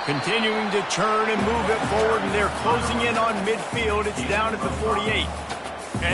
Continuing to turn and move it forward, and they're closing in on midfield. It's down at the 48.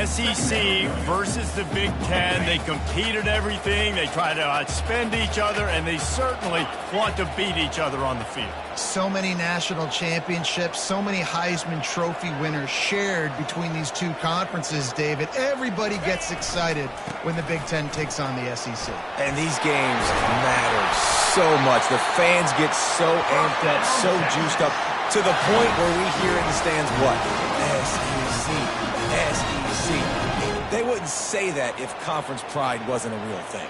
SEC versus the Big Ten. They compete at everything. They try to outspend each other, and they certainly want to beat each other on the field. So many national championships, so many Heisman Trophy winners shared between these two conferences, David. Everybody gets excited when the Big Ten takes on the SEC. And these games matter so much. The fans get so amped up, so juiced up, to the point where we hear in the stands, what? SEC, SEC. They wouldn't say that if conference pride wasn't a real thing.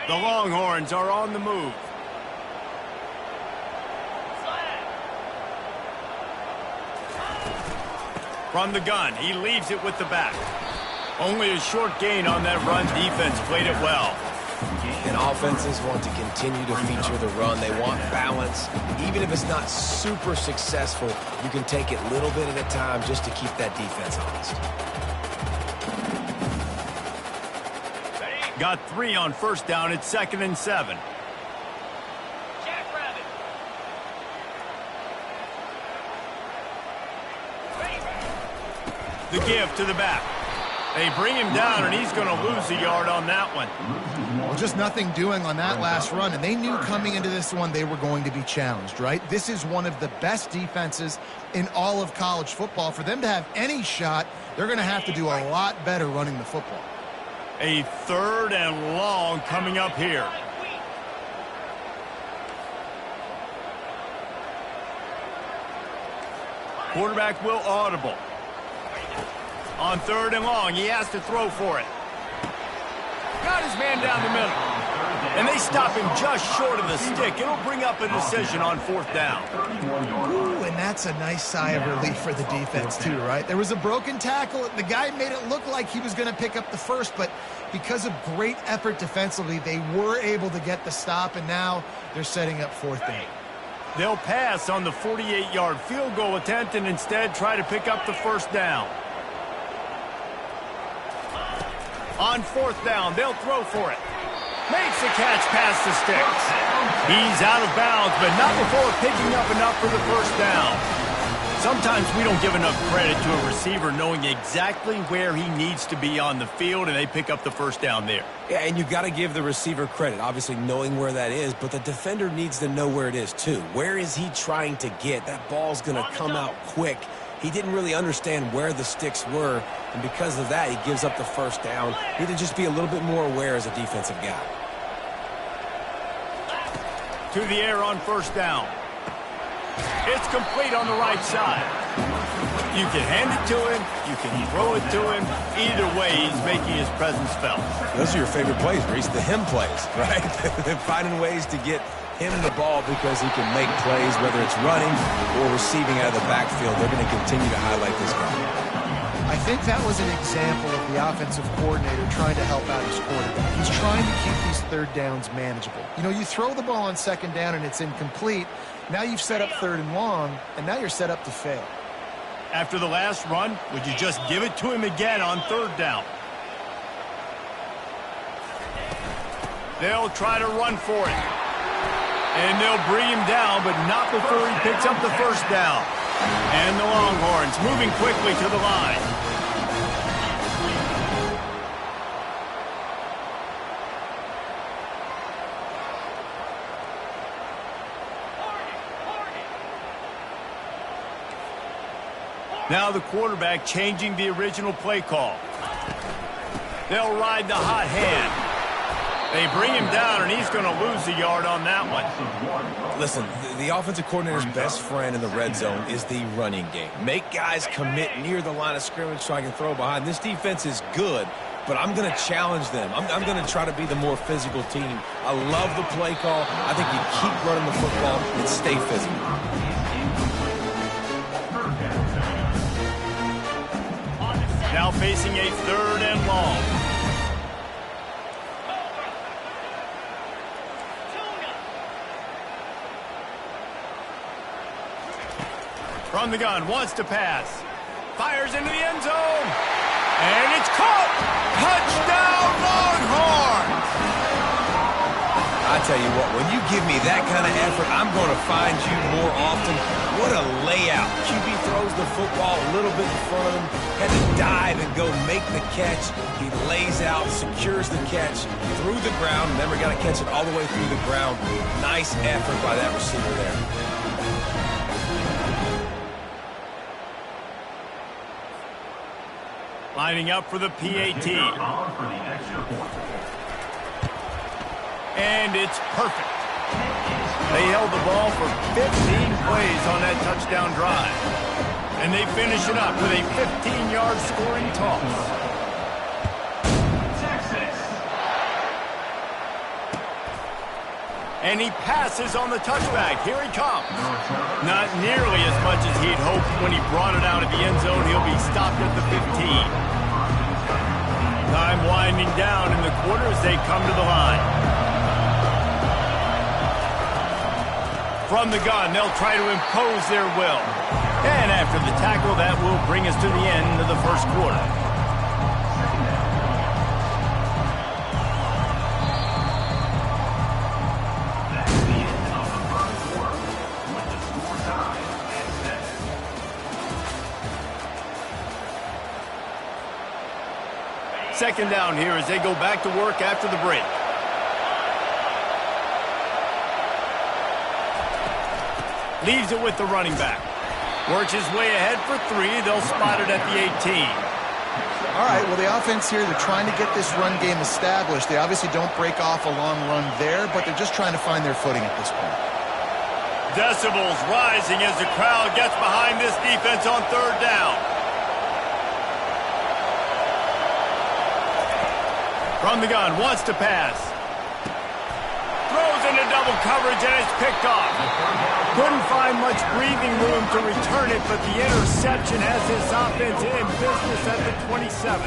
The Longhorns are on the move. From the gun, he leaves it with the back. Only a short gain on that run. Defense played it well. And offenses want to continue to feature the run. They want balance. Even if it's not super successful, you can take it little bit at a time just to keep that defense honest. Got 3 on first down. It's 2nd and 7. The give to the back. They bring him down, and he's going to lose a yard on that one. Well, just nothing doing on that last run, and they knew coming into this one they were going to be challenged, right? This is one of the best defenses in all of college football. For them to have any shot, they're going to have to do a lot better running the football. A 3rd and long coming up here. Quarterback will audible. On 3rd and long, he has to throw for it. Got his man down the middle. And they stop him just short of the stick. It'll bring up a decision on 4th down. Ooh, and that's a nice sigh of relief for the defense too, right? There was a broken tackle. The guy made it look like he was going to pick up the first, but because of great effort defensively, they were able to get the stop, and now they're setting up 4th down. They'll pass on the 48-yard field goal attempt and instead try to pick up the 1st down. On 4th down, they'll throw for it. Makes the catch past the sticks. He's out of bounds, but not before picking up enough for the 1st down. Sometimes we don't give enough credit to a receiver knowing exactly where he needs to be on the field, and they pick up the 1st down there. Yeah, and you've got to give the receiver credit, obviously knowing where that is, but the defender needs to know where it is too. Where is he trying to get? That ball's going to come out quick. He didn't really understand where the sticks were, and because of that, he gives up the 1st down. He need to just be a little bit more aware as a defensive guy. To the air on 1st down. It's complete on the right side. You can hand it to him. You can throw it to him. Either way, he's making his presence felt. Those are your favorite plays, Reese, the him plays, right? Finding ways to get him the ball because he can make plays, whether it's running or receiving out of the backfield. They're going to continue to highlight this guy. I think that was an example of the offensive coordinator trying to help out his quarterback. He's trying to keep these 3rd downs manageable. You know, you throw the ball on 2nd down and it's incomplete. Now you've set up 3rd and long, and now you're set up to fail. After the last run, would you just give it to him again on 3rd down? They'll try to run for it. And they'll bring him down, but not before he picks up the 1st down. And the Longhorns moving quickly to the line. Now the quarterback changing the original play call. They'll ride the hot hand. They bring him down, and he's going to lose a yard on that one. Listen, the offensive coordinator's best friend in the red zone is the running game. Make guys commit near the line of scrimmage so I can throw behind. This defense is good, but I'm going to challenge them. I'm going to try to be the more physical team. I love the play call. I think you keep running the football and stay physical. Now facing a 3rd and long. From the gun, wants to pass. Fires into the end zone. And it's caught. Touchdown, Longhorns! I tell you what, when you give me that kind of effort, I'm going to find you more often. What a layout. QB throws the football a little bit in front of him, had to dive and go make the catch. He lays out, secures the catch through the ground, never got to catch it all the way through the ground. Nice effort by that receiver there. Lining up for the PAT. And it's perfect. They held the ball for 15 plays on that touchdown drive. And they finish it up with a 15-yard scoring toss. And he passes on the touchback. Here he comes. Not nearly as much as he'd hoped when he brought it out of the end zone. He'll be stopped at the 15. Time winding down in the quarter as they come to the line. From the gun, they'll try to impose their will. And after the tackle, that will bring us to the end of the first quarter. Second down here as they go back to work after the break. Leaves it with the running back. Works his way ahead for 3. They'll spot it at the 18. All right, well, the offense here, they're trying to get this run game established. They obviously don't break off a long run there, but they're just trying to find their footing at this point. Decibels rising as the crowd gets behind this defense on third down. From the gun, wants to pass. Throws into double coverage and it's picked off. Couldn't find much breathing room to return it, but the interception has his offense in business at the 27.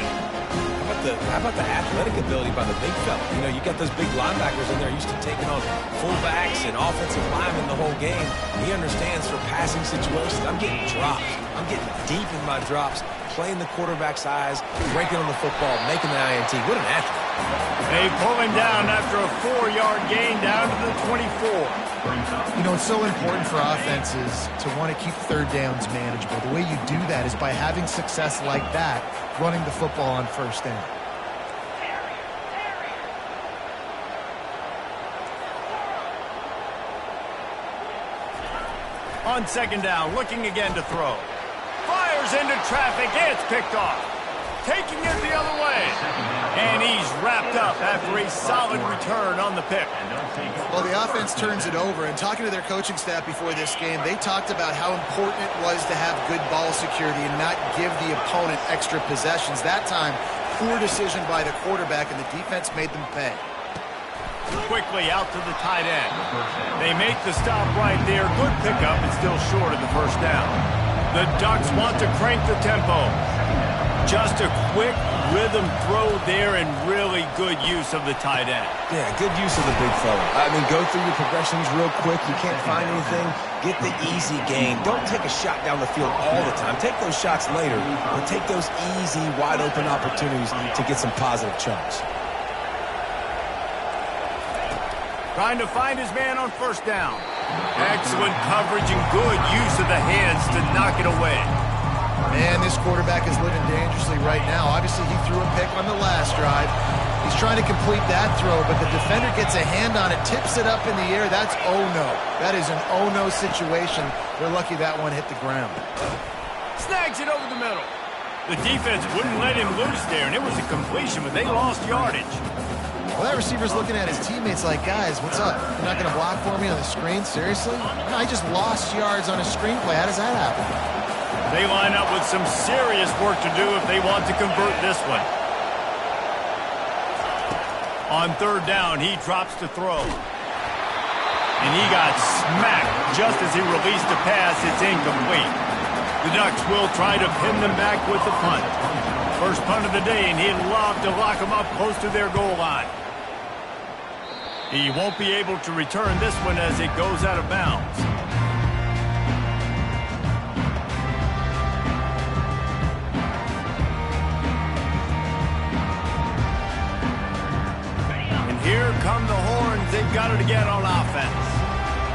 How about the athletic ability by the big fella? You know, you got those big linebackers in there used to taking on fullbacks and offensive linemen the whole game. He understands for passing situations. I'm getting drops. I'm getting deep in my drops, playing the quarterback's eyes, breaking on the football, making the INT. What an athlete. They pull him down after a 4-yard gain down to the 24. You know, it's so important for offenses to want to keep third downs manageable. The way you do that is by having success like that, running the football on first down. On second down, looking again to throw. Fires into traffic, it's picked off. Taking it the other way. And he's wrapped up after a solid return on the pick. Well, the offense turns it over, and talking to their coaching staff before this game, they talked about how important it was to have good ball security and not give the opponent extra possessions. That time, poor decision by the quarterback, and the defense made them pay. Quickly out to the tight end. They make the stop right there. Good pickup, and still short of the first down. The Ducks want to crank the tempo. Just a quick rhythm throw there and really good use of the tight end. Yeah, good use of the big fella. I mean, go through your progressions real quick. You can't find anything. Get the easy gain. Don't take a shot down the field all the time. Take those shots later, but take those easy, wide-open opportunities to get some positive chunks. Trying to find his man on first down. Excellent coverage and good use of the hands to knock it away. Man, this quarterback is living dangerously right now. Obviously, he threw a pick on the last drive. He's trying to complete that throw, but the defender gets a hand on it, tips it up in the air. That's oh-no. That is an oh-no situation. They're lucky that one hit the ground. Snags it over the middle. The defense wouldn't let him loose there, and it was a completion, but they lost yardage. Well, that receiver's looking at his teammates like, guys, what's up? You're not going to block for me on the screen? Seriously? No, I just lost yards on a screenplay. How does that happen? They line up with some serious work to do if they want to convert this one. On third down, he drops to throw. And he got smacked just as he released a pass. It's incomplete. The Ducks will try to pin them back with the punt. First punt of the day, and he'd love to lock them up close to their goal line. He won't be able to return this one as it goes out of bounds. got it again on offense.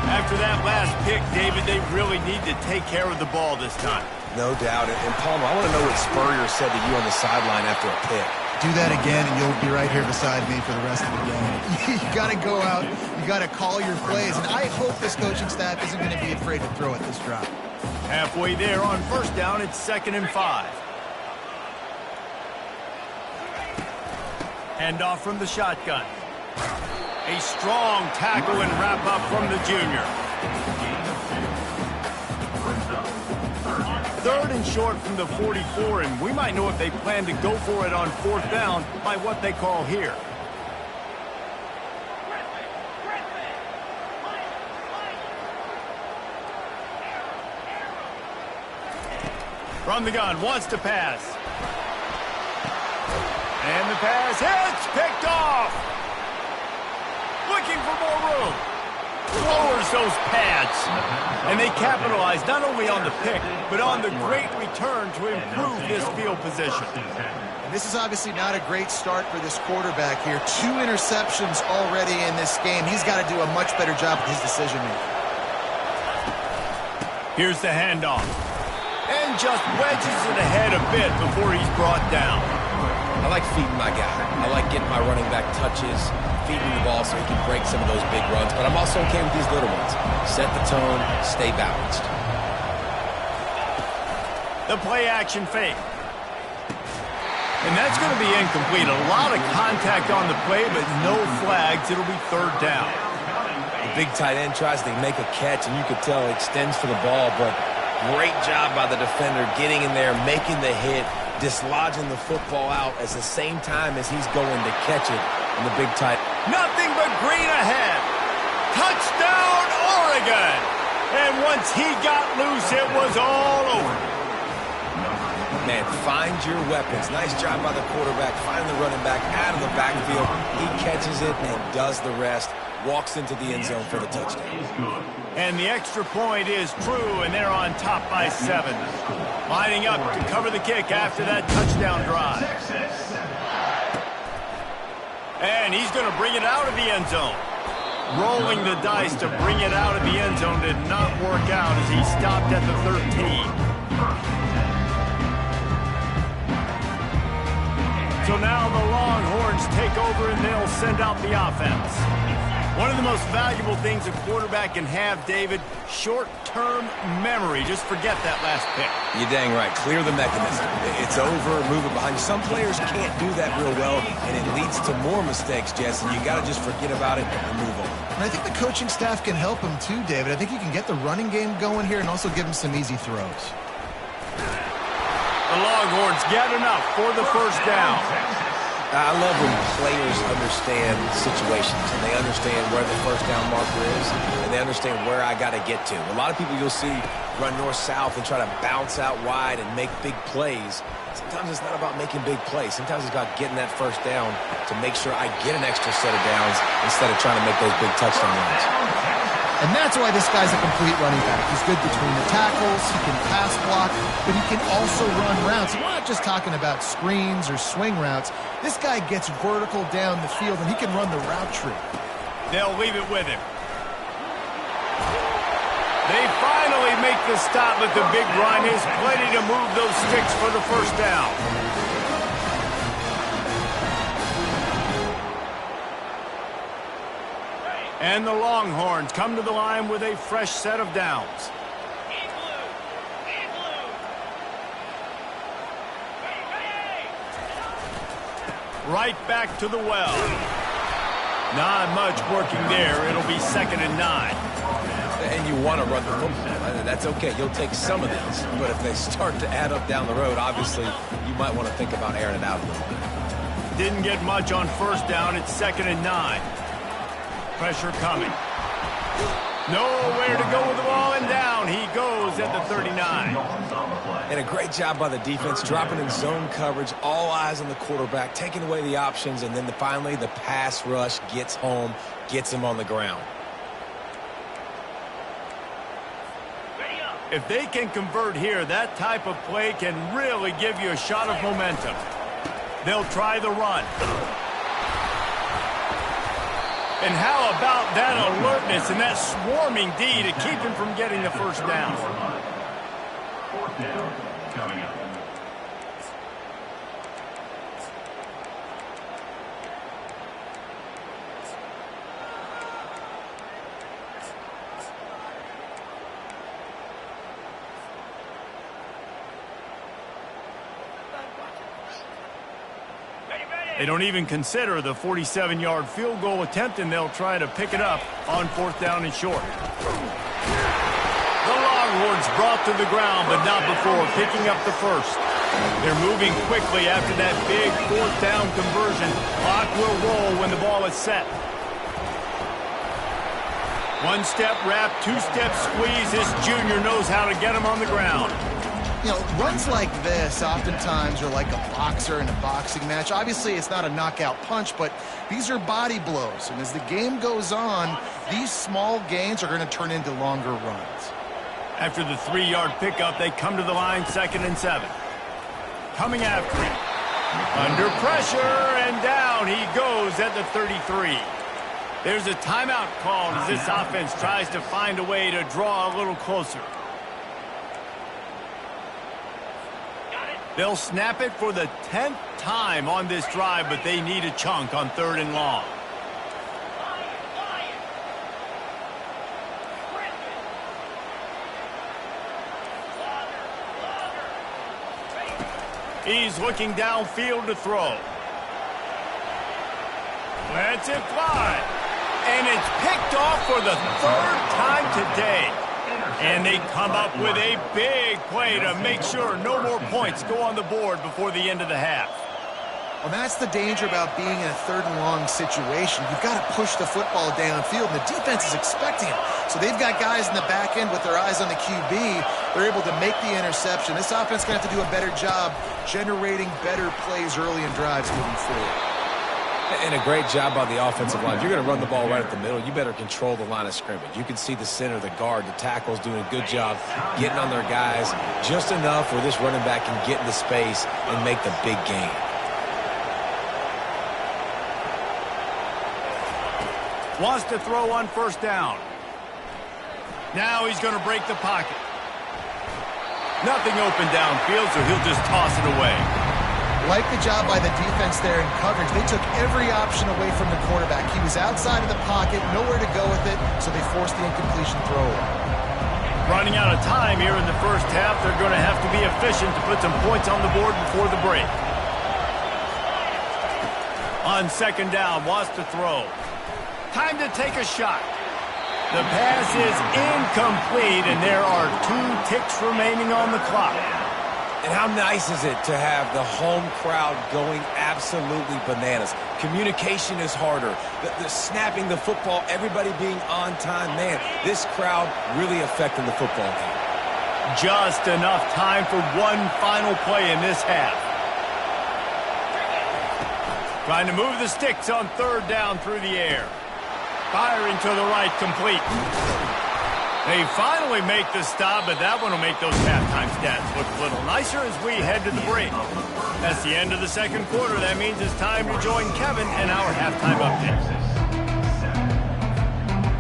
After that last pick, David, they really need to take care of the ball this time. No doubt. And Palmer, I want to know what Spurrier said to you on the sideline after a pick. Do that again, and you'll be right here beside me for the rest of the game. You got to go out. You got to call your plays. And I hope this coaching staff isn't going to be afraid to throw at this drop. Halfway there on first down, it's 2nd and 5. Handoff from the shotgun. A strong tackle and wrap up from the junior. 3rd and short from the 44, and we might know if they plan to go for it on 4th down by what they call here. From the gun, wants to pass. And the pass hits, picked off. Looking for more room. Lowers those pads. And they capitalize not only on the pick, but on the great return to improve this field position. And this is obviously not a great start for this quarterback here. 2 interceptions already in this game. He's got to do a much better job with his decision-making. Here's the handoff. And just wedges it ahead a bit before he's brought down. I like feeding my guy. I like getting my running back touches, feeding the ball so he can break some of those big runs. But I'm also okay with these little ones. Set the tone, stay balanced. The play-action fake. And that's going to be incomplete. A lot of contact on the play, but no flags. It'll be 3rd down. The big tight end tries to make a catch, and you could tell he extends for the ball, but great job by the defender getting in there, making the hit, dislodging the football out at the same time as he's going to catch it. And the big tight. Nothing but green ahead. Touchdown, Oregon. And once he got loose, it was all over. Man, find your weapons. Nice job by the quarterback, finding the running back out of the backfield. He catches it and does the rest. Walks into the end zone for the touchdown. And the extra point is true, and they're on top by 7. Lining up to cover the kick after that touchdown drive. And he's going to bring it out of the end zone. Rolling the dice to bring it out of the end zone did not work out as he stopped at the 13. So now the Longhorns take over and they'll send out the offense. One of the most valuable things a quarterback can have, David, short-term memory. Just forget that last pick. You're dang right. Clear the mechanism. It's over, move it behind you. Some players can't do that real well, and it leads to more mistakes, Jess, and you got to just forget about it and move on. And I think the coaching staff can help him too, David. I think you can get the running game going here and also give him some easy throws. The Longhorns get enough for the 1st down. I love when players understand situations and they understand where the 1st down marker is and they understand where I got to get to. A lot of people you'll see run north-south and try to bounce out wide and make big plays. Sometimes it's not about making big plays. Sometimes it's about getting that 1st down to make sure I get an extra set of downs instead of trying to make those big touchdown runs. And that's why this guy's a complete running back. He's good between the tackles, he can pass block, but he can also run routes. And we're not just talking about screens or swing routes. This guy gets vertical down the field, and he can run the route tree. They'll leave it with him. They finally make the stop, but the big run is plenty to move those sticks for the 1st down. And the Longhorns come to the line with a fresh set of downs. Right back to the well. Not much working there. It'll be 2nd and 9. And you want to run the football. That's okay. You'll take some of these. But if they start to add up down the road, obviously, you might want to think about airing it out a little bit. Didn't get much on 1st down. It's 2nd and 9. Pressure coming. Nowhere to go with the ball, and down he goes at the 39. And a great job by the defense, dropping in zone coverage, all eyes on the quarterback, taking away the options, and then finally the pass rush gets home, gets him on the ground. If they can convert here, that type of play can really give you a shot of momentum. They'll try the run. And how about that alertness and that swarming D to keep him from getting the first down? Fourth down coming up. They don't even consider the 47-yard field goal attempt, and they'll try to pick it up on fourth down and short. The Longhorns brought to the ground, but not before picking up the first. They're moving quickly after that big fourth down conversion. Clock will roll when the ball is set. One-step wrap, two-step squeeze. This junior knows how to get him on the ground. You know, runs like this oftentimes are like a boxer in a boxing match. Obviously, it's not a knockout punch, but these are body blows. And as the game goes on, these small gains are going to turn into longer runs. After the 3-yard pickup, they come to the line, 2nd and 7. Coming after him. Under pressure, and down he goes at the 33. There's a timeout called as this offense tries to find a way to draw a little closer. They'll snap it for the 10th time on this drive, but they need a chunk on 3rd and long. He's looking downfield to throw. Lets it fly. And it's picked off for the 3rd time today. And they come up with a big play to make sure no more points go on the board before the end of the half. Well, that's the danger about being in a 3rd and long situation. You've got to push the football downfield, and the defense is expecting it. So they've got guys in the back end with their eyes on the QB. They're able to make the interception. This offense is going to have to do a better job generating better plays early in drives moving forward. And a great job by the offensive line. If you're going to run the ball right at the middle, you better control the line of scrimmage. You can see the center, the guard, the tackles doing a good job getting on their guys just enough where this running back can get into space and make the big gain. Wants to throw on 1st down. Now he's going to break the pocket. Nothing open downfield, so he'll just toss it away. Like the job by the defense there in coverage. They took every option away from the quarterback. He was outside of the pocket, nowhere to go with it, so they forced the incompletion throw. Running out of time here in the first half, they're going to have to be efficient to put some points on the board before the break. On 2nd down, wants to throw. Time to take a shot. The pass is incomplete, and there are 2 ticks remaining on the clock. And how nice is it to have the home crowd going absolutely bananas? Communication is harder. The snapping the football, everybody being on time. Man, this crowd really affecting the football game. Just enough time for one final play in this half. Trying to move the sticks on 3rd down through the air. Firing to the right, complete. They finally make the stop, but that one will make those halftime stats look a little nicer as we head to the break. That's the end of the 2nd quarter. That means it's time to join Kevin in our halftime update.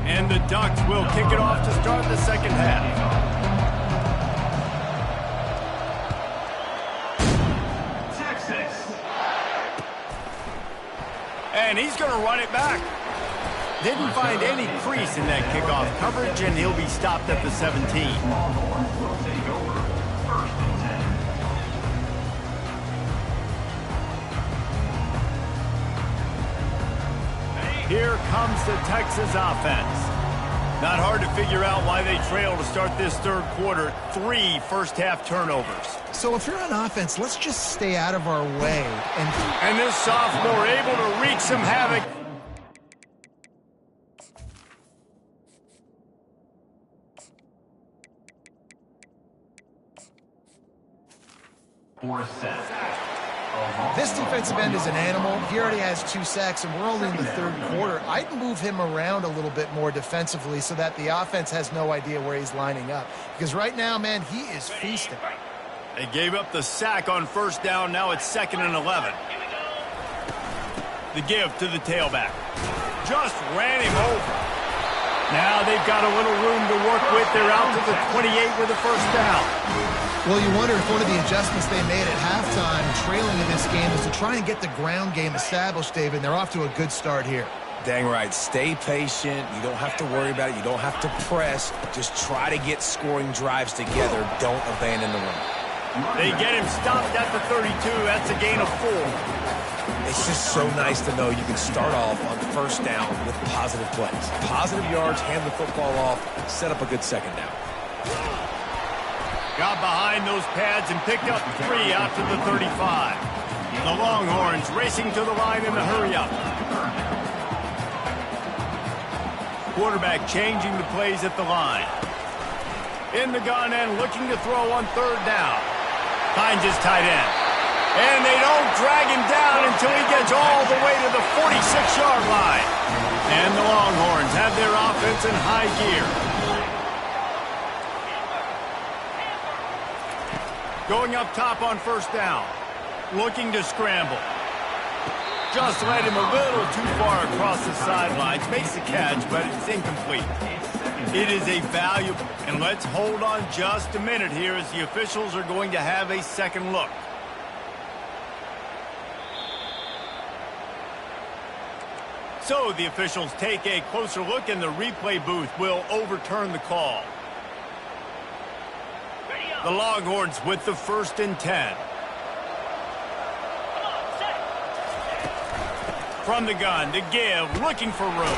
And the Ducks will kick it off to start the 2nd half. Texas. And he's going to run it back. Didn't find any crease in that kickoff coverage, and he'll be stopped at the 17. Longhorns will take over 1st and 10. Here comes the Texas offense. Not hard to figure out why they trail to start this 3rd quarter. 3 first-half turnovers. So if you're on offense, let's just stay out of our way. And this sophomore able to wreak some havoc. This defensive end is an animal. He already has 2 sacks, and we're only in the 3rd quarter. I'd move him around a little bit more defensively so that the offense has no idea where he's lining up. Because right now, man, he is feasting. They gave up the sack on 1st down. Now it's 2nd and 11. The give to the tailback. Just ran him over. Now they've got a little room to work with. They're out to the 28 with a first down. Well, you wonder if one of the adjustments they made at halftime, trailing in this game, is to try and get the ground game established, David. They're off to a good start here. Dang right. Stay patient. You don't have to worry about it. You don't have to press. Just try to get scoring drives together. Don't abandon the run. They get him stopped at the 32. That's a gain of 4. It's just so nice to know you can start off on first down with positive plays. Positive yards, hand the football off, set up a good second down. Got behind those pads and picked up 3 out to the 35. The Longhorns racing to the line in the hurry-up. Quarterback changing the plays at the line. In the gun and looking to throw on third down. Finds his tight end. And they don't drag him down until he gets all the way to the 46-yard line. And the Longhorns have their offense in high gear. Going up top on first down. Looking to scramble. Just led him a little too far across the sidelines. Makes the catch, but it's incomplete. It is a valuable, and let's hold on just a minute here as the officials are going to have a second look. So the officials take a closer look, and the replay booth will overturn the call. The Longhorns with the 1st and 10. From the gun, to give, looking for room.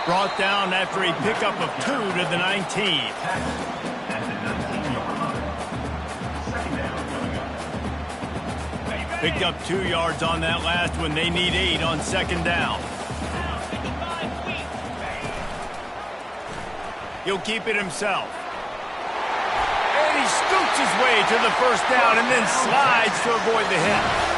Brought down after a pickup of 2 to the 19. Picked up 2 yards on that last one. They need 8 on second down. He'll keep it himself. And he scoots his way to the first down and then slides to avoid the hit.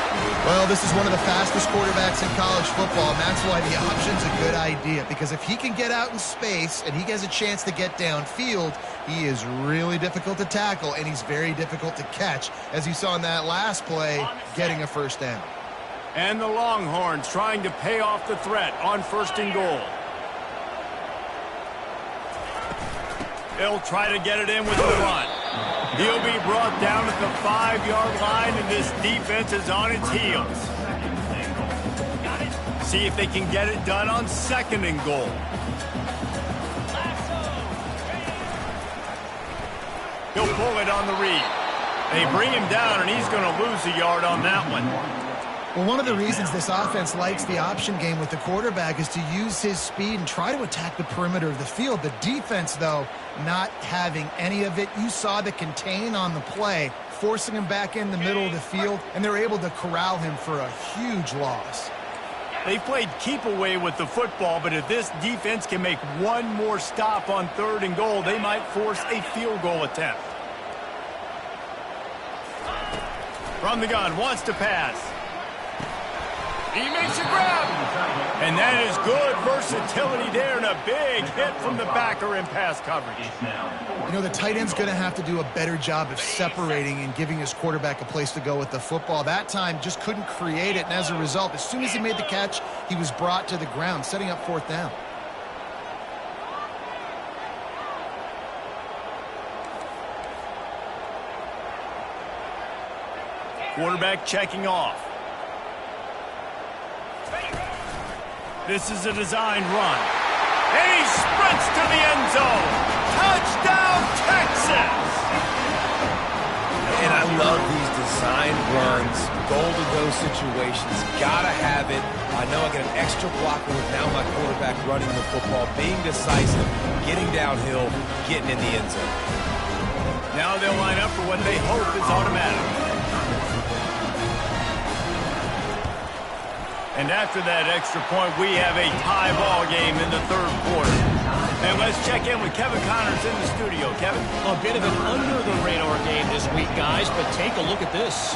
Well, this is one of the fastest quarterbacks in college football, and that's why the option's a good idea. Because if he can get out in space and he has a chance to get downfield, he is really difficult to tackle, and he's very difficult to catch, as you saw in that last play, getting a first down. And the Longhorns trying to pay off the threat on 1st and goal. They'll try to get it in with the run. He'll be brought down at the 5-yard line, and this defense is on its heels. See if they can get it done on 2nd and goal. He'll pull it on the read. They bring him down, and he's going to lose a yard on that one. Well, one of the reasons this offense likes the option game with the quarterback is to use his speed and try to attack the perimeter of the field. The defense, though, not having any of it. You saw the contain on the play, forcing him back in the middle of the field, and they're able to corral him for a huge loss. They played keep away with the football, but if this defense can make one more stop on 3rd and goal, they might force a field goal attempt. From the gun, wants to pass. He makes a grab. And that is good versatility there, and a big hit from the backer in pass coverage. You know, the tight end's going to have to do a better job of separating and giving his quarterback a place to go with the football. That time just couldn't create it, and as a result, as soon as he made the catch, he was brought to the ground, setting up 4th down. Quarterback checking off. This is a designed run. And he sprints to the end zone. Touchdown, Texas! And I love these designed runs, goal-to-go situations. Gotta have it. I know I get an extra blocker with now my quarterback running the football, being decisive, getting downhill, getting in the end zone. Now they'll line up for what they hope is automatic. And after that extra point, we have a tie ball game in the 3rd quarter. And let's check in with Kevin Connors in the studio. Kevin? A bit of an under-the-radar game this week, guys, but take a look at this.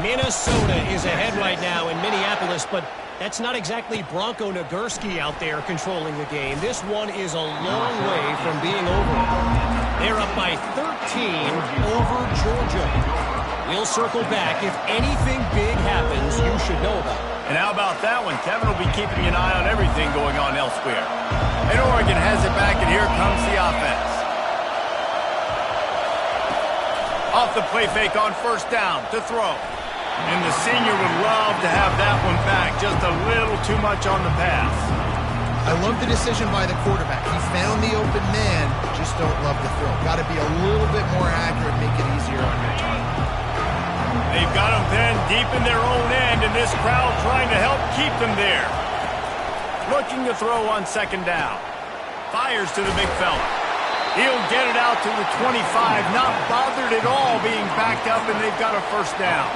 Minnesota is ahead right now in Minneapolis, but that's not exactly Bronco Nagurski out there controlling the game. This one is a long way from being over. They're up by 13 over Georgia. We'll circle back. If anything big happens, you should know about it. And how about that one? Kevin will be keeping an eye on everything going on elsewhere. And Oregon has it back, and here comes the offense. Off the play fake on first down to throw. And the senior would love to have that one back. Just a little too much on the pass. I love the decision by the quarterback. He found the open man, just don't love the throw. Got to be a little bit more accurate, make it easier on your target. They've got them pinned deep in their own end, and this crowd trying to help keep them there. Looking to throw on second down. Fires to the big fella. He'll get it out to the 25, not bothered at all being backed up, and they've got a first down.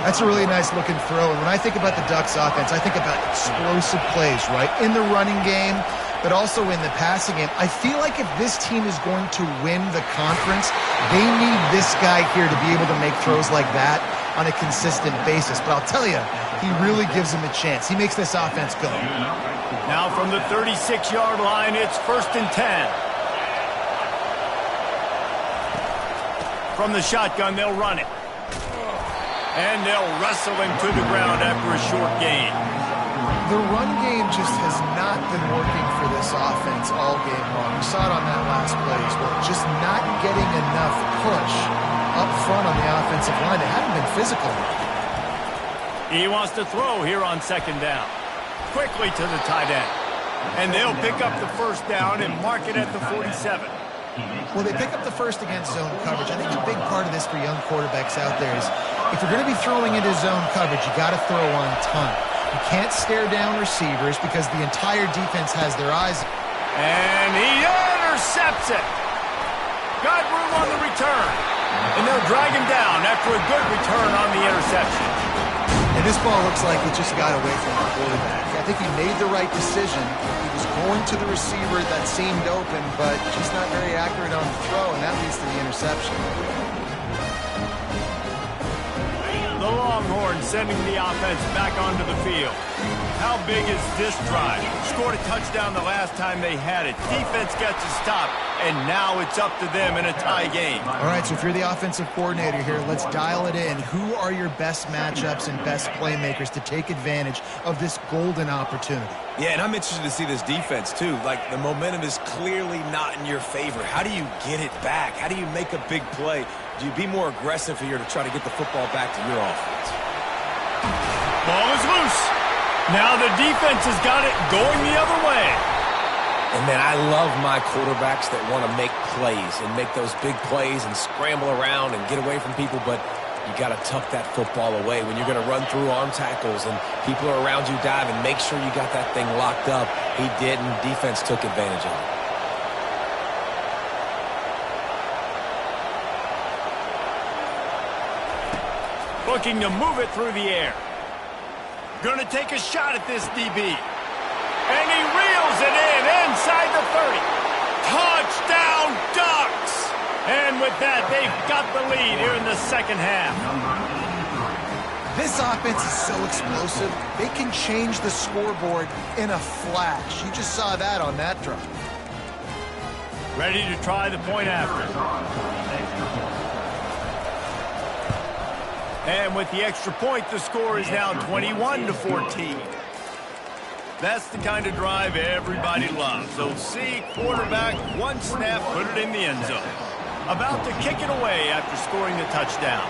That's a really nice looking throw. And when I think about the Ducks offense, I think about explosive plays, right? In the running game, but also in the passing game. I feel like if this team is going to win the conference, they need this guy here to be able to make throws like that on a consistent basis. But I'll tell you, he really gives them a chance. He makes this offense go. Now from the 36-yard line, it's 1st and 10. From the shotgun, they'll run it. And they'll wrestle him to the ground after a short gain. The run game just has not been working for this offense all game long. We saw it on that last play as well. Just not getting enough push up front on the offensive line. They haven't been physical. He wants to throw here on second down. Quickly to the tight end. And they'll pick up the first down and mark it at the 47. Well, they pick up the first against zone coverage. I think a big part of this for young quarterbacks out there is if you're going to be throwing into zone coverage, you got to throw on time. You can't stare down receivers because the entire defense has their eyes. And he intercepts it. Got room on the return. And they'll drag him down after a good return on the interception. And this ball looks like it just got away from the quarterback. I think he made the right decision. He was going to the receiver that seemed open, but just not very accurate on the throw, and that leads to the interception. The Longhorns sending the offense back onto the field. How big is this drive? Scored a touchdown the last time they had it. Defense gets a stop, and now it's up to them in a tie game. All right, so if you're the offensive coordinator here, let's dial it in. Who are your best matchups and best playmakers to take advantage of this golden opportunity? Yeah, and I'm interested to see this defense, too. Like, the momentum is clearly not in your favor. How do you get it back? How do you make a big play? Do you be more aggressive here to try to get the football back to your offense? Ball is loose. Now the defense has got it going the other way. And, man, I love my quarterbacks that want to make plays and make those big plays and scramble around and get away from people, but you got to tuck that football away when you're going to run through arm tackles and people are around you diving. Make sure you got that thing locked up. He did, and defense took advantage of it. Looking to move it through the air. Going to take a shot at this DB. And he reels it in inside the 30. Touchdown, Ducks! And with that, they've got the lead here in the second half. This offense is so explosive, they can change the scoreboard in a flash. You just saw that on that drive. Ready to try the point after. And with the extra point, the score is now 21-14. That's the kind of drive everybody loves. So see, quarterback, one snap, put it in the end zone. About to kick it away after scoring the touchdown.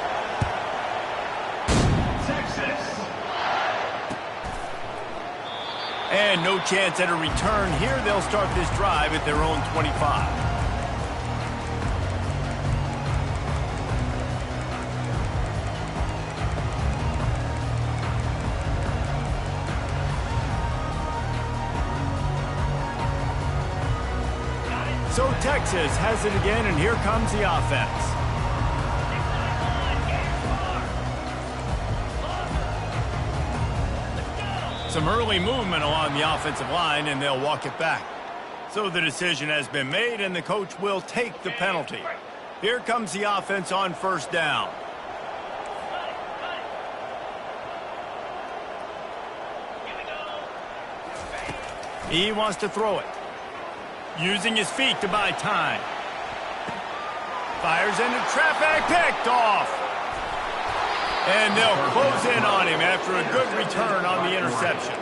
Texas. And no chance at a return here. They'll start this drive at their own 25. So Texas has it again, and here comes the offense. Some early movement along the offensive line, and they'll walk it back. So the decision has been made, and the coach will take the penalty. Here comes the offense on first down. He wants to throw it. Using his feet to buy time. Fires into traffic, picked off. And they'll close in on him after a good return on the interception.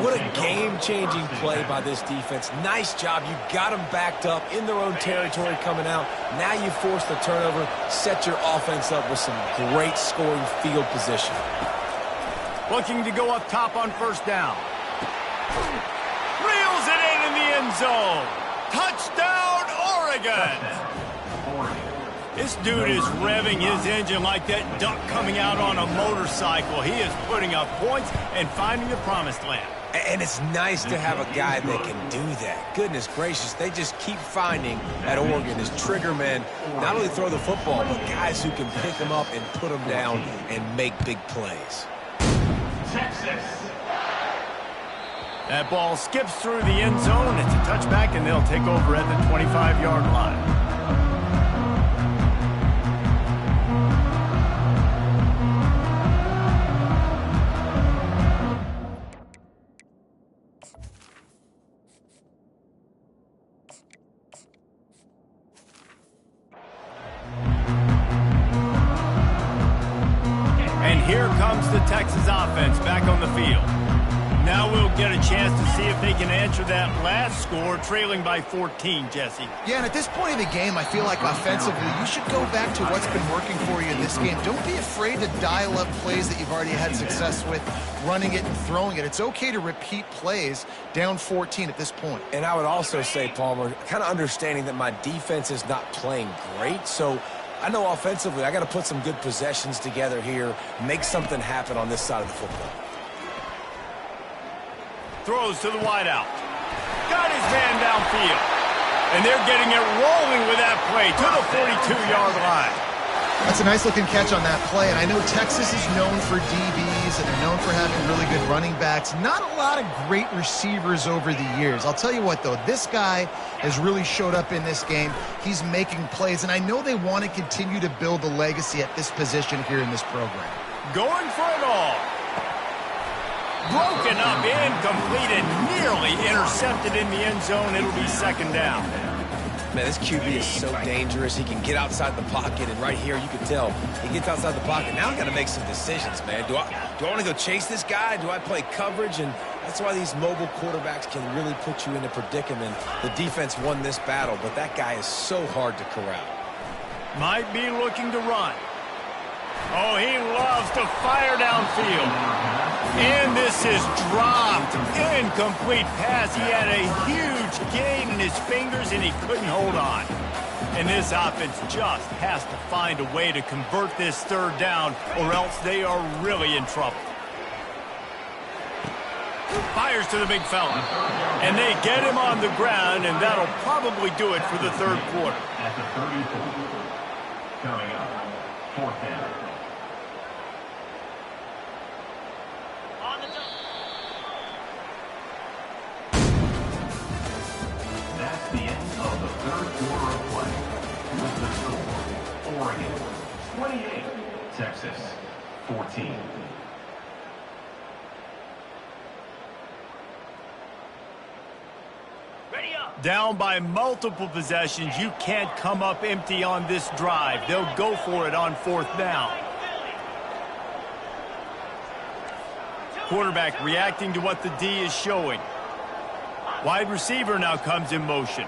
What a game-changing play by this defense. Nice job. You got them backed up in their own territory coming out. Now you force the turnover, set your offense up with some great scoring field position. Looking to go up top on first down. Reels it in the end zone. Touchdown, Oregon. This dude is revving his engine like that duck coming out on a motorcycle. He is putting up points and finding the promised land. And it's nice to have a guy that can do that. Goodness gracious, they just keep finding at Oregon as trigger men, not only throw the football, but guys who can pick them up and put them down and make big plays. Texas. That ball skips through the end zone. It's a touchback, and they'll take over at the 25-yard line. Here comes the Texas offense back on the field. Now we'll get a chance to see if they can answer that last score, trailing by 14, Jesse. Yeah, and at this point of the game, I feel like offensively, you should go back to what's been working for you in this game. Don't be afraid to dial up plays that you've already had success with, running it and throwing it. It's okay to repeat plays down 14 at this point. And I would also say, Palmer, kind of understanding that my defense is not playing great, so I know offensively I got to put some good possessions together here, make something happen on this side of the football. Throws to the wideout. Got his man downfield. And they're getting it rolling with that play to the 42-yard line. That's a nice-looking catch on that play, and I know Texas is known for DBs, and they're known for having really good running backs. Not a lot of great receivers over the years. I'll tell you what, though, this guy has really showed up in this game. He's making plays, and I know they want to continue to build a legacy at this position here in this program. Going for it all. Broken up, incomplete, and nearly intercepted in the end zone. It'll be second down. Man, this QB is so dangerous. He can get outside the pocket, and right here you can tell he gets outside the pocket. Now I got to make some decisions, man. Do I want to go chase this guy? Do I play coverage? And that's why these mobile quarterbacks can really put you in a predicament. The defense won this battle, but that guy is so hard to corral. Might be looking to run. Oh, he loves to fire downfield. And this is dropped. Incomplete pass. He had a huge gain in his fingers, and he couldn't hold on. And this offense just has to find a way to convert this third down, or else they are really in trouble. Fires to the big fella. And they get him on the ground, and that'll probably do it for the third quarter. At the 34. Coming up, fourth down. That's the end of the third quarter of play. With the score, Oregon 28, Texas 14. Down by multiple possessions, you can't come up empty on this drive. They'll go for it on fourth down. Quarterback reacting to what the D is showing. Wide receiver now comes in motion.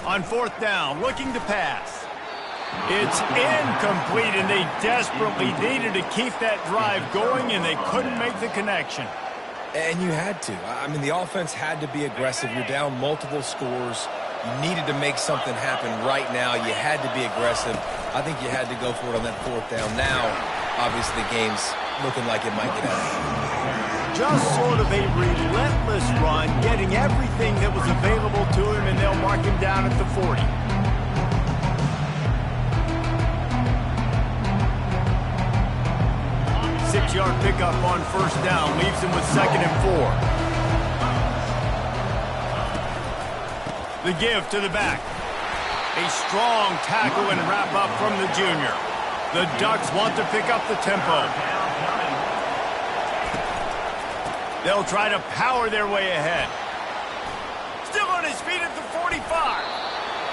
On fourth down, looking to pass. It's incomplete, and they desperately needed to keep that drive going, and they couldn't make the connection. And you had to. I mean, the offense had to be aggressive. You're down multiple scores. You needed to make something happen right now. You had to be aggressive. I think you had to go for it on that fourth down. Now, obviously, the game's looking like it might get out of hand. Just sort of a relentless run, getting everything that was available to him, and they'll mark him down at the 40. Six-yard pickup on first down leaves him with 2nd and 4. The give to the back. A strong tackle and wrap up from the junior. The Ducks want to pick up the tempo. They'll try to power their way ahead. Still on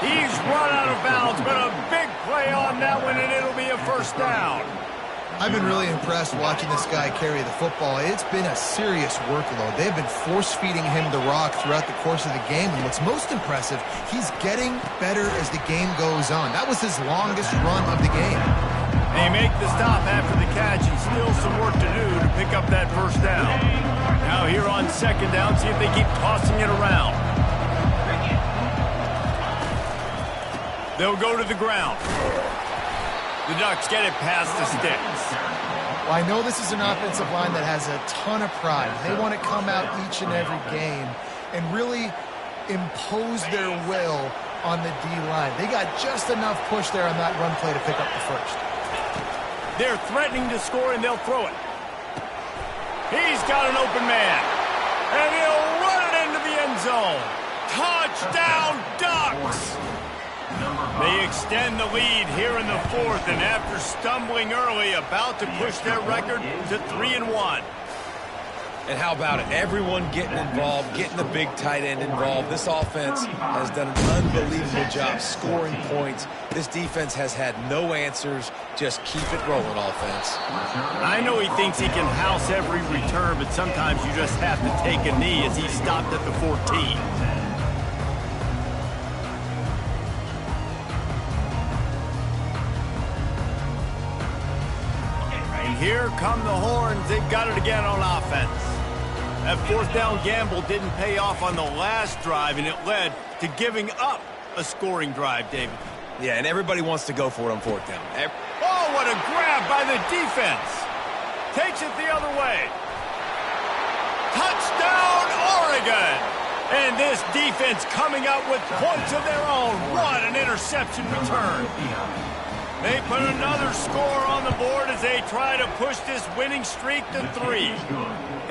He's run out of bounds, but a big play on that one, and it'll be a first down. I've been really impressed watching this guy carry the football. It's been a serious workload. They've been force-feeding him the rock throughout the course of the game, and what's most impressive, he's getting better as the game goes on. That was his longest run of the game. They make the stop after the catch, and still some work to do to pick up that first down. Now here on second down, see if they keep tossing it around. They'll go to the ground. The Ducks get it past the sticks. Well, I know this is an offensive line that has a ton of pride. They want to come out each and every game and really impose their will on the D-line. They got just enough push there on that run play to pick up the first. They're threatening to score, and they'll throw it. He's got an open man, and he'll run it into the end zone. Touchdown, Ducks! They extend the lead here in the fourth, and after stumbling early, about to push their record to 3-1. And how about it? Everyone getting involved, getting the big tight end involved. This offense has done an unbelievable job scoring points. This defense has had no answers. Just keep it rolling, offense. I know he thinks he can house every return, but sometimes you just have to take a knee as he stopped at the 14. Here come the horns. They've got it again on offense. That fourth down gamble didn't pay off on the last drive, and it led to giving up a scoring drive, David. Yeah, and everybody wants to go for it on fourth down. Oh, what a grab by the defense. Takes it the other way. Touchdown, Oregon. And this defense coming out with points of their own. What an interception return. They put another score on the board as they try to push this winning streak to 3.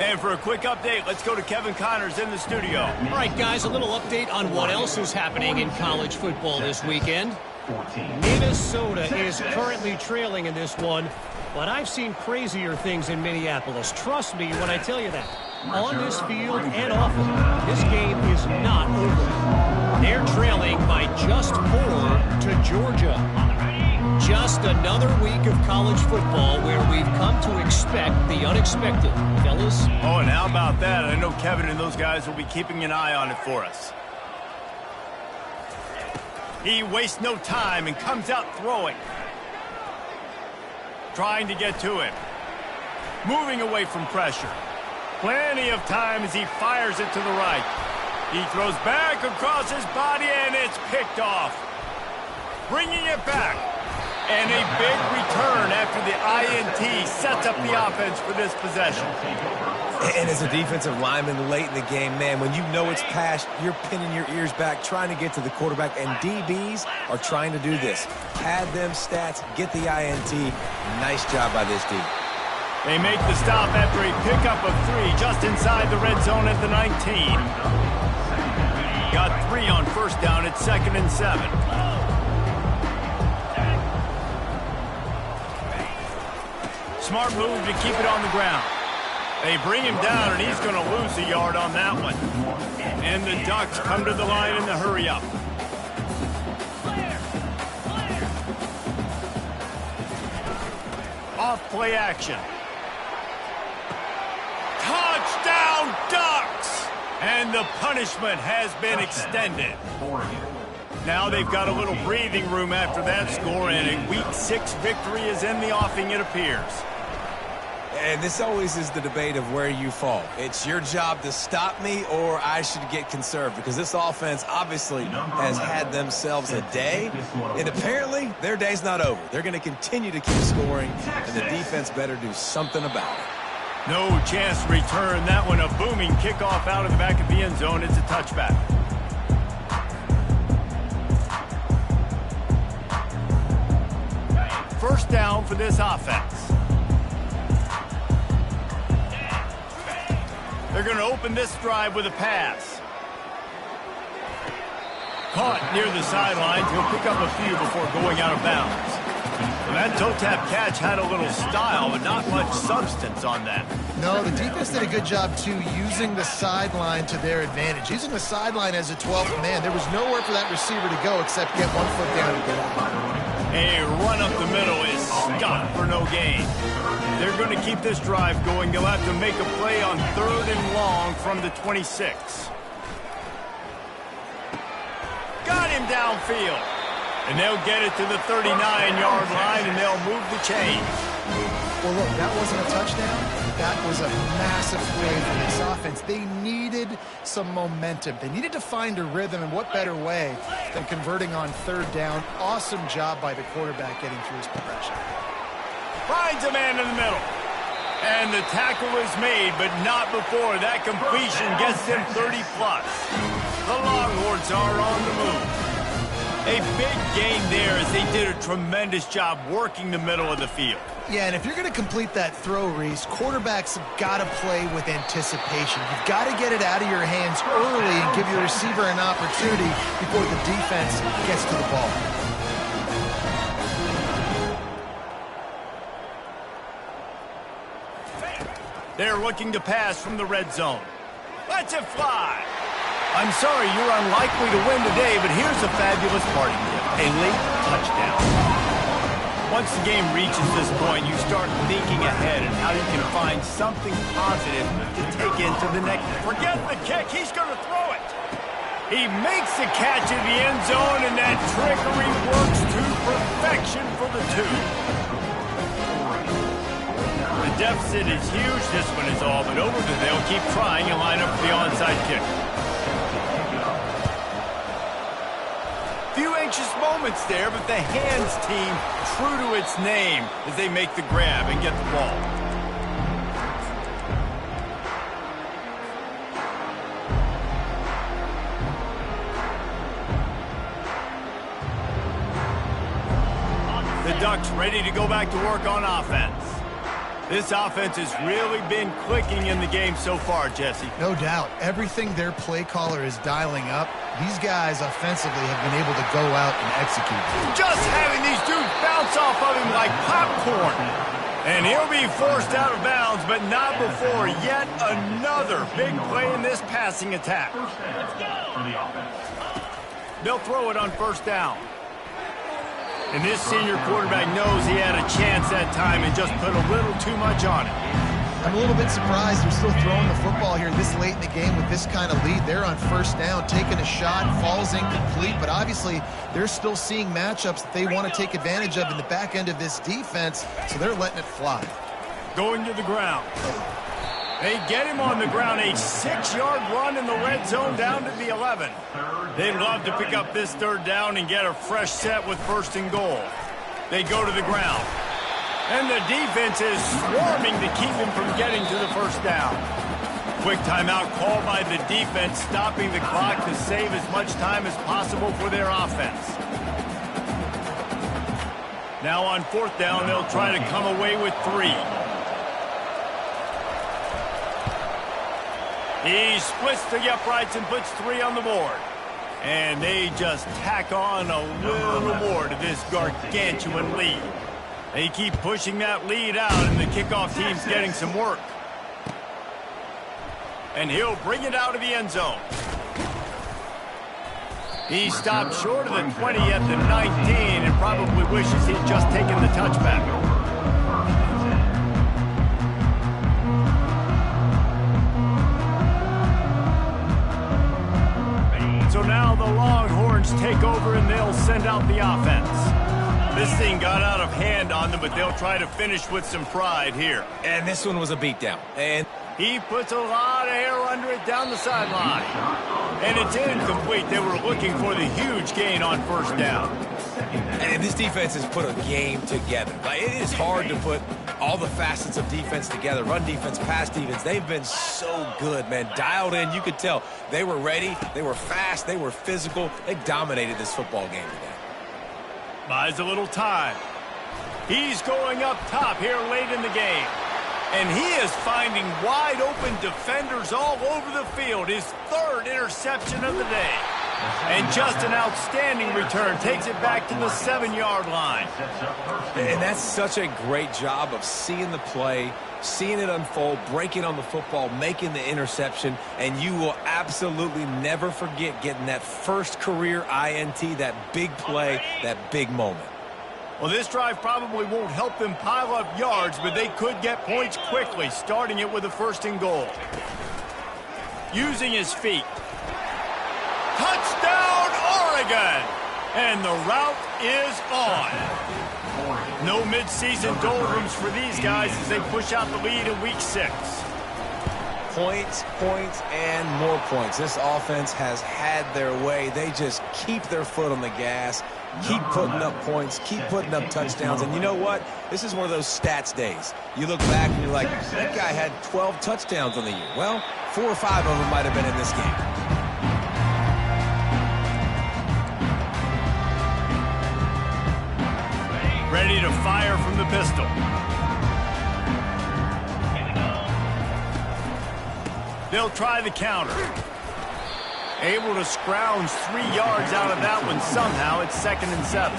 And for a quick update, let's go to Kevin Connors in the studio. All right, guys, a little update on what else is happening in college football this weekend. Minnesota is currently trailing in this one, but I've seen crazier things in Minneapolis. Trust me when I tell you that. On this field and off of it, this game is not over. They're trailing by just 4 to Georgia. Just another week of college football where we've come to expect the unexpected, fellas. Oh, and how about that? I know Kevin and those guys will be keeping an eye on it for us. He wastes no time and comes out throwing. Trying to get to him. Moving away from pressure. Plenty of time as he fires it to the right. He throws back across his body, and it's picked off. Bringing it back. And a big return after the INT sets up the offense for this possession. And as a defensive lineman late in the game, man, when you know it's passed, you're pinning your ears back, trying to get to the quarterback, and DBs are trying to do this. Pad them stats, get the INT. Nice job by this D. They make the stop after a pickup of 3 just inside the red zone at the 19. Got 3 on first down at 2nd and 7. Smart move to keep it on the ground. They bring him down, and he's going to lose a yard on that one. And the Ducks come to the line in the hurry-up. Off play action. Touchdown, Ducks! And the punishment has been extended. Now they've got a little breathing room after that score, and a Week 6 victory is in the offing, it appears. And this always is the debate of where you fall. It's your job to stop me, or I should get conserved, because this offense obviously has had themselves a day, and apparently their day's not over. They're going to continue to keep scoring, and the defense better do something about it. No chance to return that one. A booming kickoff out of the back of the end zone. It's a touchback. First down for this offense. They're going to open this drive with a pass. Caught near the sidelines. He'll pick up a few before going out of bounds. Well, that toe tap catch had a little style, but not much substance on that. No, the defense did a good job, too, using the sideline to their advantage. Using the sideline as a 12th man. There was nowhere for that receiver to go except get one foot down and get out. A run up the middle is stopped for no gain. They're going to keep this drive going. They'll have to make a play on 3rd and long from the 26. Got him downfield. And they'll get it to the 39-yard line, and they'll move the chains. Well, look, that wasn't a touchdown. That was a massive play for this offense. They needed some momentum. They needed to find a rhythm, and what better way than converting on 3rd down. Awesome job by the quarterback getting through his progression. Finds a man in the middle. And the tackle is made, but not before that completion gets them 30-plus. The Longhorns are on the move. A big gain there as they did a tremendous job working the middle of the field. Yeah, and if you're going to complete that throw, Reese, quarterbacks have got to play with anticipation. You've got to get it out of your hands early and give your receiver an opportunity before the defense gets to the ball. They're looking to pass from the red zone. Let's it fly. I'm sorry you're unlikely to win today, but here's a fabulous parting gift. A late touchdown. Once the game reaches this point, you start thinking ahead and how you can find something positive to take into the next. Forget the kick. He's going to throw it. He makes the catch in the end zone, and that trickery works to perfection for the 2. The deficit is huge. This one is all but over. They'll keep trying and line up for the onside kick. Few anxious moments there, but the hands team true to its name as they make the grab and get the ball. The Ducks ready to go back to work on offense. This offense has really been clicking in the game so far, Jesse. No doubt. Everything their play caller is dialing up, these guys offensively have been able to go out and execute. Just having these dudes bounce off of him like popcorn. And he'll be forced out of bounds, but not before yet another big play in this passing attack. They'll throw it on 1st down. And this senior quarterback knows he had a chance that time and just put a little too much on it. I'm a little bit surprised they're still throwing the football here this late in the game with this kind of lead. They're on 1st down, taking a shot, falls incomplete, but obviously they're still seeing matchups that they want to take advantage of in the back end of this defense, so they're letting it fly. Going to the ground. They get him on the ground, a 6-yard run in the red zone down to the 11. They'd love to pick up this 3rd down and get a fresh set with 1st and goal. They go to the ground. And the defense is swarming to keep him from getting to the 1st down. Quick timeout called by the defense, stopping the clock to save as much time as possible for their offense. Now on 4th down, they'll try to come away with 3. He splits the uprights and puts 3 on the board. And they just tack on a little more to this gargantuan lead. They keep pushing that lead out, and the kickoff team's getting some work. And he'll bring it out of the end zone. He stopped short of the 20 at the 19 and probably wishes he'd just taken the touchback. So now the Longhorns take over and they'll send out the offense. This thing got out of hand on them, but they'll try to finish with some pride here. And this one was a beatdown. And he puts a lot of air under it down the sideline. And it's incomplete. They were looking for the huge gain on 1st down. And this defense has put a game together. Like, it is hard to put all the facets of defense together. Run defense, pass defense. They've been so good, man. Dialed in. You could tell they were ready. They were fast. They were physical. They dominated this football game today. Buys a little time. He's going up top here late in the game. And he is finding wide open defenders all over the field. His 3rd interception of the day. And just an outstanding return. Takes it back to the 7-yard line. And that's such a great job of seeing the play, seeing it unfold, breaking on the football, making the interception, and you will absolutely never forget getting that first career INT, that big play, that big moment. Well, this drive probably won't help them pile up yards, but they could get points quickly, starting it with a 1st and goal. Using his feet. Touchdown, Oregon! And the route is on. No mid-season doldrums for these guys as they push out the lead in Week 6. Points, points, and more points. This offense has had their way. They just keep their foot on the gas, keep putting up points, keep putting up touchdowns. And you know what? This is one of those stats days. You look back and you're like, that guy had 12 touchdowns on the year. Well, 4 or 5 of them might have been in this game. Ready to fire from the pistol. They'll try the counter. Able to scrounge 3 yards out of that one somehow. It's 2nd and 7.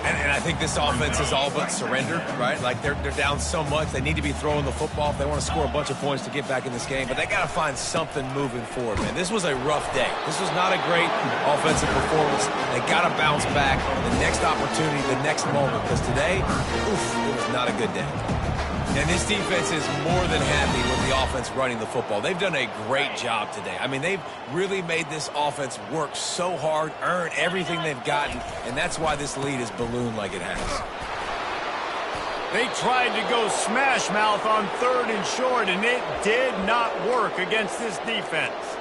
And I think this offense is all but surrendered, right? Like they're down so much. They need to be throwing the football if they want to score a bunch of points to get back in this game. But they got to find something moving forward, man. This was a rough day. This was not a great offensive performance. They got to bounce back. The next opportunity, the next moment. Because today, it was not a good day. And this defense is more than happy with the offense running the football. They've done a great job today. I mean, they've really made this offense work so hard, earn everything they've gotten, and that's why this lead is ballooned like it has. They tried to go smash mouth on 3rd and short, and it did not work against this defense.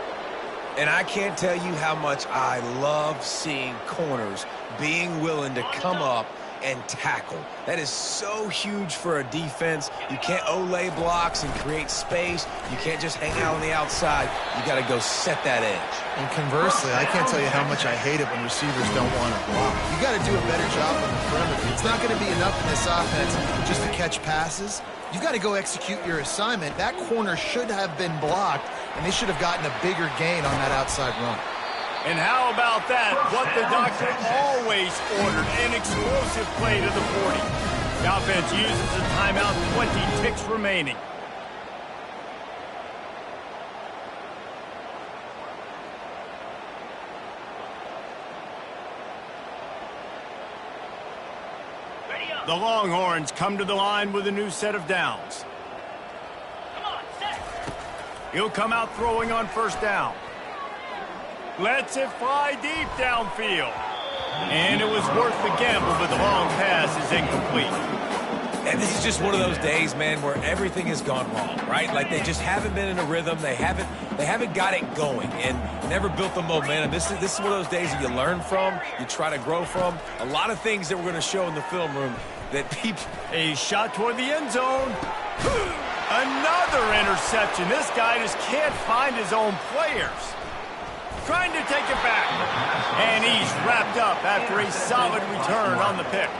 And I can't tell you how much I love seeing corners being willing to come up and tackle. That is so huge for a defense. You can't Olay blocks and create space. You can't just hang out on the outside. You got to go set that edge. And conversely, I can't tell you how much I hate it when receivers don't want to block. You got to do a better job on the perimeter. It's not going to be enough in this offense just to catch passes. You got to go execute your assignment. That corner should have been blocked, and they should have gotten a bigger gain on that outside run. And how about that? What the doctor always ordered, an explosive play to the 40. The offense uses a timeout, 20 ticks remaining. The Longhorns come to the line with a new set of downs. He'll come out throwing on 1st down. Lets it fly deep downfield. And it was worth the gamble, but the long pass is incomplete. And this is just one of those days, man, where everything has gone wrong, right? Like they just haven't been in a rhythm. They haven't got it going and never built the momentum. This is one of those days that you learn from, you try to grow from. A lot of things that we're going to show in the film room that people... A shot toward the end zone. Another interception. This guy just can't find his own players. Trying to take it back. And he's wrapped up after a solid return on the pick.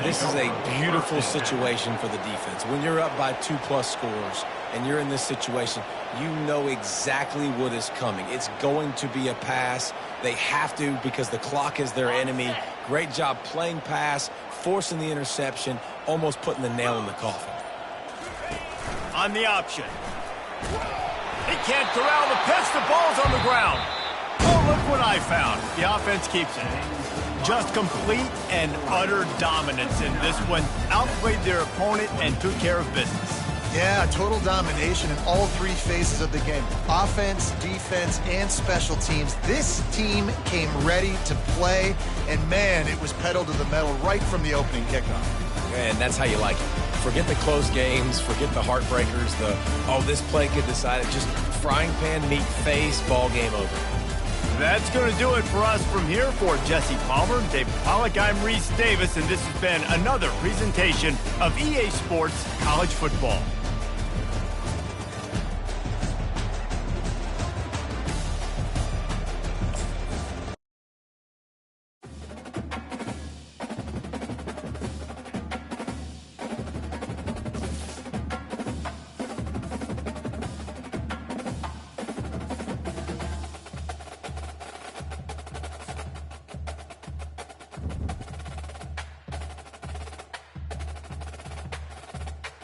This is a beautiful situation for the defense. When you're up by 2+ scores and you're in this situation, you know exactly what is coming. It's going to be a pass. They have to because the clock is their enemy. Great job playing pass, forcing the interception, almost putting the nail in the coffin. On the option. He can't corral the pitch. The ball's on the ground. Oh, look what I found. The offense keeps it. Just complete and utter dominance in this one. Outplayed their opponent and took care of business. Yeah, total domination in all 3 phases of the game. Offense, defense, and special teams. This team came ready to play, and man, it was pedal to the metal right from the opening kickoff. And that's how you like it. Forget the close games, forget the heartbreakers, this play could decide it. Just frying pan meet face, ball game over. That's going to do it for us from here. For Jesse Palmer, David Pollack, I'm Reese Davis, and this has been another presentation of EA Sports College Football.